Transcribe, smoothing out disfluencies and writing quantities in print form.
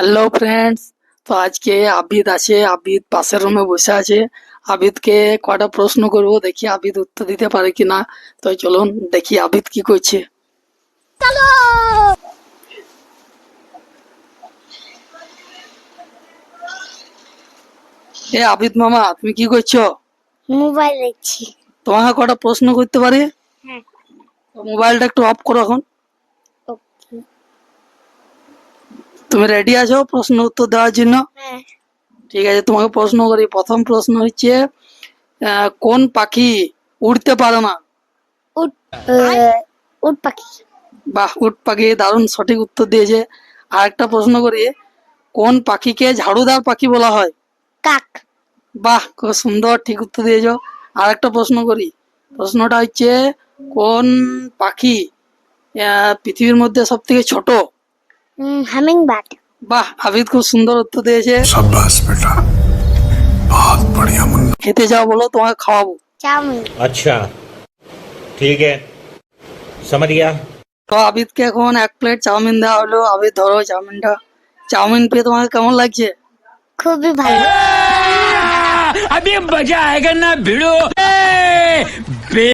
Hello friends. তো আজকে আবিদ আছে, আবিদ পাশের রুমে বসে আছে। আবিদকে কয়টা প্রশ্ন করব, দেখি আবিদ উত্তর দিতে পারে কিনা। তো চলুন দেখি আবিদ কি করছে। আবিদ মামা, তুমি কি করছো? মোবাইল দেখছি। তোমাকে কয়টা প্রশ্ন করতে পারি? হ্যাঁ। তো মোবাইলটা একটু অফ করো এখন। ওকে। তুমি রেডি আছো প্রশ্ন উত্তর দেওয়ার জন্য? হ্যাঁ। ঠিক আছে, তোমাকে প্রশ্ন করি। প্রথম প্রশ্ন হচ্ছে, কোন পাখি উড়তে পারে না? উট উট পাখি। বাহ, উট পাখি, দারুণ সঠিক উত্তর দিয়েছে। আর একটা প্রশ্ন করি, কোন পাখিকে ঝাড়ুদার পাখি বলা হয়? কাক। বাহ, খুব সুন্দর, ঠিক উত্তর দিয়েছো। আর একটা প্রশ্ন করি, প্রশ্নটা হচ্ছে, কোন পাখি পৃথিবীর মধ্যে সব থেকে ছোট? Humming bird. বাহ, আবিদ খুব সুন্দর উত্তর দিয়েছে। शाबाश बेटा, बहुत बढ़िया मुन्ना। খেতে যাও, বলো তোমাকে খাওয়াবো। চাউমিন। अच्छा ठीक है, समझ गया। তো আবিদকে এখন 1 প্লেট চাউমিন দেওয়া হলো। আবিদ ধরো চাউমিনটা। চাউমিন পেয়ে তোমাকে কেমন লাগছে? খুবই ভালো। अभी मजा आएगा ना भिड़ो